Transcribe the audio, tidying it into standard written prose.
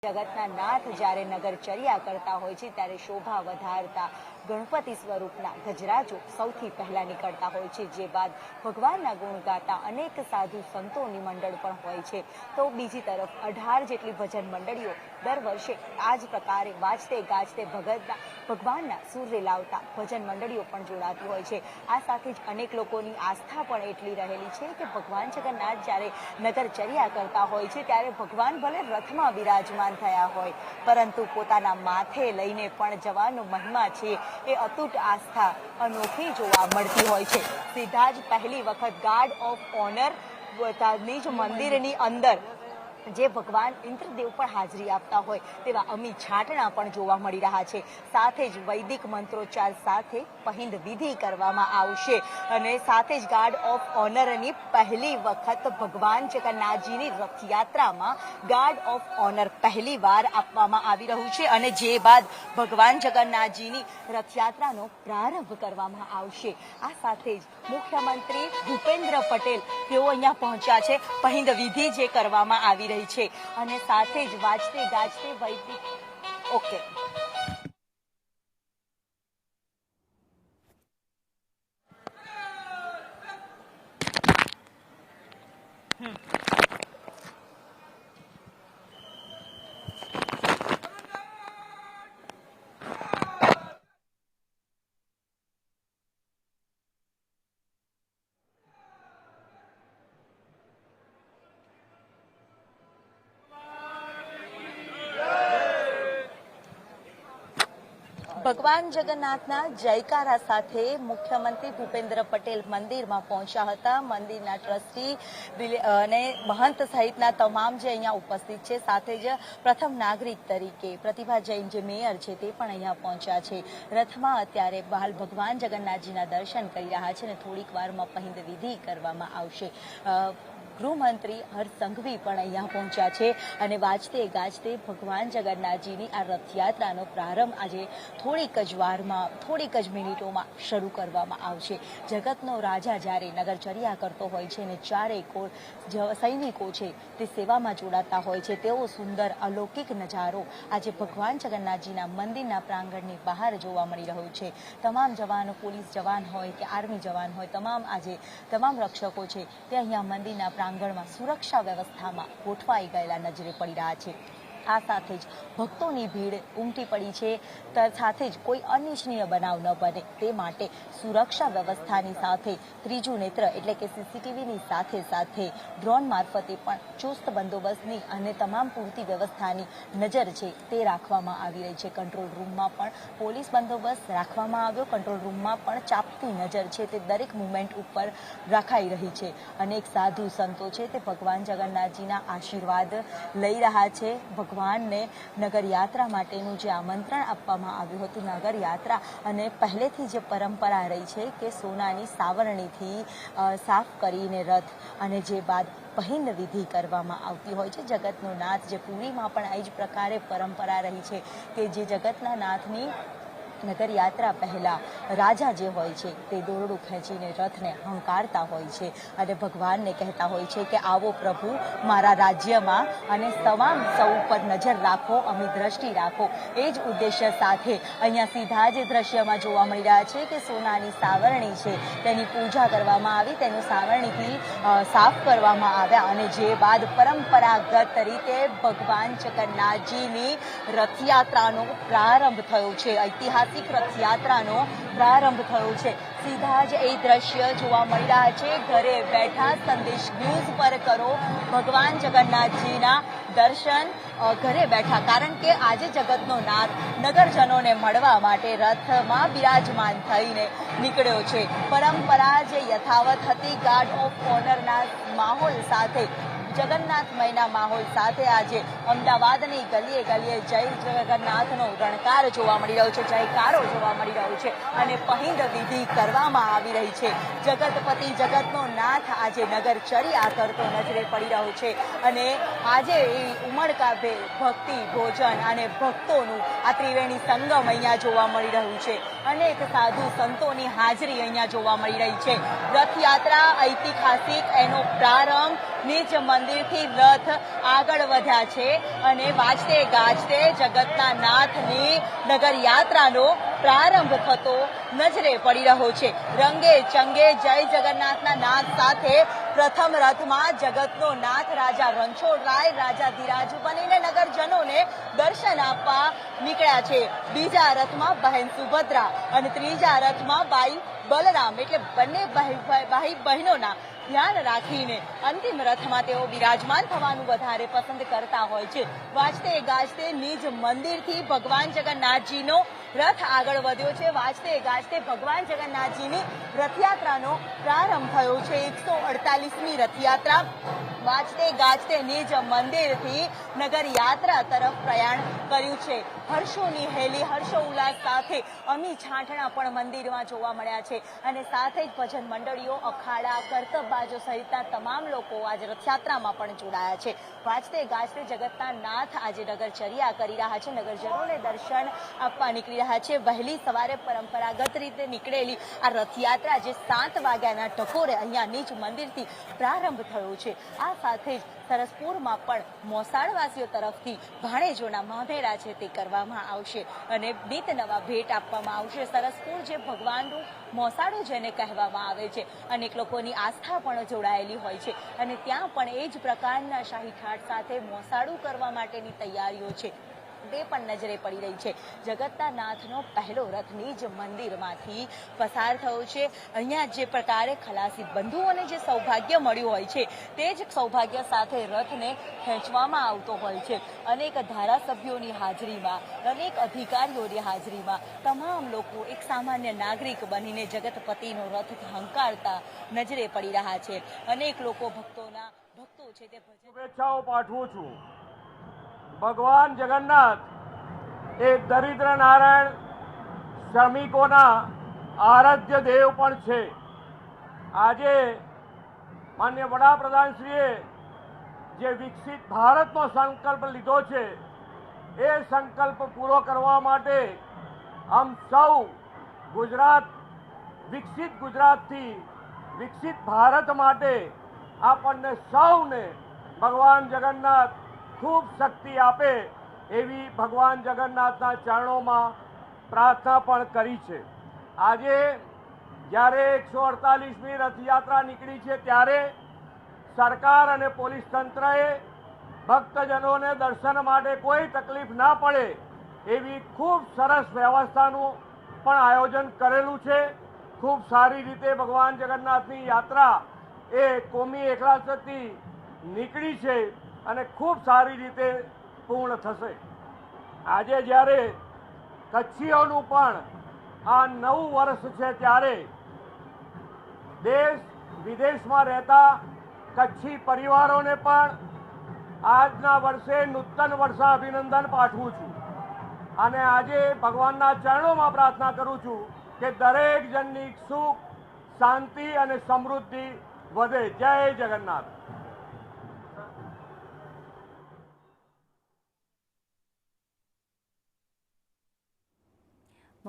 જગતના નાથ જ્યારે નગરચર્યા કરતા હોય છે ત્યારે શોભા વધારતા ગણપતિ સ્વરૂપના ગજરાજો સૌથી પહેલા નીકળતા હોય છે, જે બાદ ભગવાનના ગુણ ગાતા અનેક સાધુ સંતોની મંડળ પણ હોય છે. તો બીજી તરફ 18 જેટલી ભજન મંડળીઓ દર વર્ષે આ જ પ્રકારે વાજતે ગાજતે ભગવાનના સૂર્ય લાવતા ભજન મંડળીઓ પણ જોડાતી હોય છે. આ સાથે જ અનેક લોકોની આસ્થા પણ એટલી રહેલી છે કે ભગવાન જગન્નાથ જ્યારે નગરચર્યા કરતા હોય છે ત્યારે ભગવાન ભલે રથમાં બિરાજમાન થયા હોય, પરંતુ પોતાના માથે લઈને પણ જવાનો મહિમા છે એ અતૂટ આસ્થા અનોખી જોવા મળતી હોય છે. સીધા જ પહેલી વખત ગાર્ડ ઓફ ઓનર નિજ મંદિરની અંદર જે ભગવાન ઇન્દ્રદેવ પણ હાજરી આપતા હોય તેવા અમી છાંટણા પણ જોવા મળી રહ્યા છે. સાથે જ વૈદિક મંત્રોચ્ચાર સાથે પહિંદ વિધિ કરવામાં આવશે અને સાથે જ ગાર્ડ ઓફ ઓનરની પહેલી વખત ભગવાન જગન્નાથજીની રથયાત્રામાં ગાર્ડ ઓફ ઓનર પહેલી વાર આપવામાં આવી રહ્યું છે અને જે બાદ ભગવાન જગન્નાથજીની રથયાત્રાનો પ્રારંભ કરવામાં આવશે. આ સાથે જ મુખ્યમંત્રી ભૂપેન્દ્ર પટેલ તેઓ અહીંયા પહોંચ્યા છે. પહિંદ વિધિ જે કરવામાં આવી રહી છે અને સાથે જ વાજતે ગાજતે વૈદિક ઓકે ભગવાન જગન્નાથના જયકારા સાથે મુખ્યમંત્રી ભૂપેન્દ્ર પટેલ મંદિરમાં પહોંચ્યા હતા. મંદિરના ટ્રસ્ટી અને મહંત સહિતના તમામ જે અહીંયા ઉપસ્થિત છે, સાથે જ પ્રથમ નાગરિક તરીકે પ્રતિભા જૈન જે મેયર છે તે પણ અહીંયા પહોંચ્યા છે. રથમાં અત્યારે હાલ ભગવાન જગન્નાથજીના દર્શન કરી રહ્યા છે અને થોડીક વારમાં પહિંદ વિધિ કરવામાં આવશે. ગૃહમંત્રી હર્ષ સંઘવી પણ અહીંયા પહોંચ્યા છે અને વાજતે ગાજતે ભગવાન જગન્નાથજીની આ રથયાત્રાનો પ્રારંભ આજે થોડીક જ વારમાં, થોડીક જ મિનિટોમાં શરૂ કરવામાં આવશે. જગતનો રાજા જ્યારે નગરચર્યા કરતો હોય છે અને ચારે કોર સૈનિકો છે તે સેવામાં જોડાતા હોય છે, તેવો સુંદર અલૌકિક નજારો આજે ભગવાન જગન્નાથજીના મંદિરના પ્રાંગણની બહાર જોવા મળી રહ્યો છે. તમામ જવાનો, પોલીસ જવાન હોય કે આર્મી જવાન હોય, તમામ રક્ષકો છે તે અહીંયા મંદિરના પ્રાંગણમાં સુરક્ષા વ્યવસ્થામાં ગોઠવાઈ ગયેલા નજરે પડી રહ્યા છે. આ સાથે જ ભક્તોની ભીડ ઉમટી પડી છે. સાથે જ કોઈ અનિચ્છનીય બનાવ ન બને તે માટે સુરક્ષા વ્યવસ્થાની સાથે ત્રીજું નેત્ર એટલે કે સીસીટીવીની સાથે સાથે ડ્રોન મારફતે પણ ચુસ્ત બંદોબસ્તની અને તમામ પૂરતી વ્યવસ્થાની નજર છે તે રાખવામાં આવી રહી છે. કંટ્રોલ રૂમમાં પણ પોલીસ બંદોબસ્ત રાખવામાં આવ્યો. કંટ્રોલ રૂમમાં પણ ચાંપતી નજર છે તે દરેક મુવમેન્ટ ઉપર રખાઈ રહી છે. અનેક સાધુ સંતો છે તે ભગવાન જગન્નાથજીના આશીર્વાદ લઈ રહ્યા છે. ભગવાનને નગરયાત્રા માટેનું જે આમંત્રણ આપવામાં આવ્યું હતું, નગરયાત્રા અને પહેલેથી જે પરંપરા રહી છે કે સોનાની સાવરણીથી સાફ કરીને રથ અને જે બાદ પહિંદ વિધિ કરવામાં આવતી હોય છે. જગતનો નાથ જે પુરીમાં પણ એ જ પ્રકારે પરંપરા રહી છે કે જે જગતના નાથની નગરયાત્રા પહેલા રાજા જે હોય છે તે દોરડું ખેંચીને રથને હંકારતા હોય છે અને ભગવાનને કહેતા હોય છે કે આવો પ્રભુ મારા રાજ્યમાં અને તમામ સૌ ઉપર નજર રાખો, અમી દ્રષ્ટિ રાખો. એ જ ઉદ્દેશ્ય સાથે અહીંયા સીધા જ દ્રશ્યમાં જોવા મળી રહ્યા છે કે સોનાની સાવરણી છે તેની પૂજા કરવામાં આવી, તેનું સાવરણીથી સાફ કરવામાં આવ્યા અને જે બાદ પરંપરાગત રીતે ભગવાન જગન્નાથજીની રથયાત્રાનો પ્રારંભ થયો છે. ઐતિહાસિક રથયાત્રાનો પ્રારંભ થયો છે. સીધા જ એ દ્રશ્ય જોવા મળી રહ્યા છે. ઘરે બેઠા સંદેશ ન્યૂઝ પર કરો ભગવાન જગન્નાથજીના દર્શન ઘરે બેઠા, કારણ કે આજે જગતનો નાથ નગરજનોને મળવા માટે રથમાં બિરાજમાન થઈને નીકળ્યો છે. પરંપરા જે યથાવત હતી ગાર્ડ ઓફ ઓનરના માહોલ સાથે, જગન્નાથમયના માહોલ સાથે આજે અમદાવાદની ગલીએ ગલીએ જય જગન્નાથનો રણકાર જોવા મળી રહ્યો છે, જયકારો જોવા મળી રહ્યો છે અને પહિંદ વિધિ કરવામાં આવી રહી છે. જગતપતિ, જગતનો નાથ આજે નગરચર્યા કરતો નજરે પડી રહ્યો છે અને આજે ઉમળકાભેર ભક્તિ, ભોજન અને ભક્તોનું આ ત્રિવેણી સંગમ અહીંયા જોવા મળી રહ્યું છે. અનેક સાધુ સંતોની હાજરી અહીંયા જોવા મળી રહી છે. રથયાત્રા ઐતિહાસિક, એનો પ્રારંભ નિજ મંદિરથી રથ આગળ વધ્યા છે અને વાજતે ગાજતે જગતના નાથની નગર યાત્રાનો પ્રારંભ થતો નજરે પડી રહ્યો છે. રંગે ચંગે જય જગન્નાથના નાદ સાથે પ્રથમ રથમાં જગતનો નાથ રાજા રણછોડરાય રાજાધિરાજ બનીને નગરજનોને દર્શન આપવા નીકળ્યા છે. બીજા રથમાં બહેન સુભદ્રા અને ત્રીજા રથમાં ભાઈ બલરામ એટલે બંને ભાઈ બહેનોના ધ્યાન રાખીને અંતિમ રથમાં તેઓ બિરાજમાન થવાનું વધારે પસંદ કરતા હોય છે. વાજતે ગાજતે નિજ મંદિરથી ભગવાન જગન્નાથજીનો રથ આગળ વધ્યો છે. વાજતે ગાજતે ભગવાન જગન્નાથજીની રથયાત્રાનો પ્રારંભ થયો છે. 148મી રથયાત્રા વાજતે ગાજતે નિજ મંદિરથી નગર યાત્રા તરફ પ્રયાણ કર્યું છે. હર્ષોની હેલી હર્ષો ઉલ્લાસ સાથે અમી છાંટણા પણ મંદિરમાં જોવા મળ્યા છે અને સાથે જ ભજન મંડળીઓ, અખાડા, કરતબબાજો સહિતના તમામ લોકો આજે રથયાત્રામાં પણ જોડાયા છે. વાજતે ગાજતે જગતના નાથ આજે નગરચર્યા કરી રહ્યા છે. નગરજનોને દર્શન આપવા નીકળી રહ્યા છે. વહેલી સવારે પરંપરાગત રીતે નીકળેલી આ રથયાત્રા જે 7 વાગ્યાના ટકોરે અહીંયા નિજ મંદિરથી પ્રારંભ થયો છે. આ સાથે જ સરસપુરમાં પણ મોસાળવાસીઓ તરફથી ભાણેજોના મામેરા છે તે કરવામાં આવશે અને નીત નવા ભેટ આપવામાં આવશે. સરસપુર જે ભગવાનનું મોસાળું જેને કહેવામાં આવે છે, અનેક લોકોની આસ્થા પણ જોડાયેલી હોય છે અને ત્યાં પણ એ જ પ્રકારના શાહી ઠાઠ સાથે મોસાળું કરવા માટેની તૈયારીઓ છે તે પણ નજરે પડી રહી છે. જગતના નાથનો પહેલો રથ નિજ મંદિરમાંથી પસાર થયો છે. અહીંયા જે પ્રકારે ખલાસી બંધુઓને જે સૌભાગ્ય મળ્યું હોય છે તે જ સૌભાગ્ય સાથે રથને ખેંચવામાં આવતો હોય છે. અનેક ધારાસભ્યોની હાજરીમાં, અનેક અધિકારીઓની હાજરીમાં તમામ લોકો એક સામાન્ય નાગરિક બનીને જગતપતિનો રથ હંકારતા નજરે પડી રહ્યા છે. અનેક લોકો ભક્તો છે તે શુભેચ્છાઓ પાઠવું છું. ભગવાન જગન્નાથ એ દરિદ્ર નારાયણ શ્રમિકોના આરાધ્ય દેવ પણ છે. આજે માનનીય વડાપ્રધાનશ્રીએ જે વિકસિત ભારતનો સંકલ્પ લીધો છે એ સંકલ્પ પૂરો કરવા માટે આમ સૌ વિકસિત ગુજરાતથી વિકસિત ભારત માટે આપણને સૌને ભગવાન જગન્નાથ ખૂબ શક્તિ આપે એવી ભગવાન જગન્નાથના ચરણોમાં પ્રાર્થના પણ કરી છે. આજે જ્યારે 148મી રથયાત્રા નીકળી છે ત્યારે સરકાર અને પોલીસ તંત્રએ ભક્તજનોને દર્શન માટે કોઈ તકલીફ ના પડે એવી ખૂબ સરસ વ્યવસ્થાનું પણ આયોજન કરેલું છે. ખૂબ સારી રીતે ભગવાન જગન્નાથની યાત્રા એ કોમી એકલાસથી નીકળી છે અને ખૂબ સારી રીતે પૂર્ણ થશે. આજે જ્યારે કચ્છીઓનું પણ આ નવું વર્ષ છે ત્યારે દેશ વિદેશમાં રહેતા કચ્છી પરિવારોને પણ આજના વર્ષે નૂતન વર્ષા અભિનંદન પાઠવું છું અને આજે ભગવાનના ચરણોમાં પ્રાર્થના કરું છું કે દરેક જણની સુખ, શાંતિ અને સમૃદ્ધિ વધે. જય જગન્નાથ.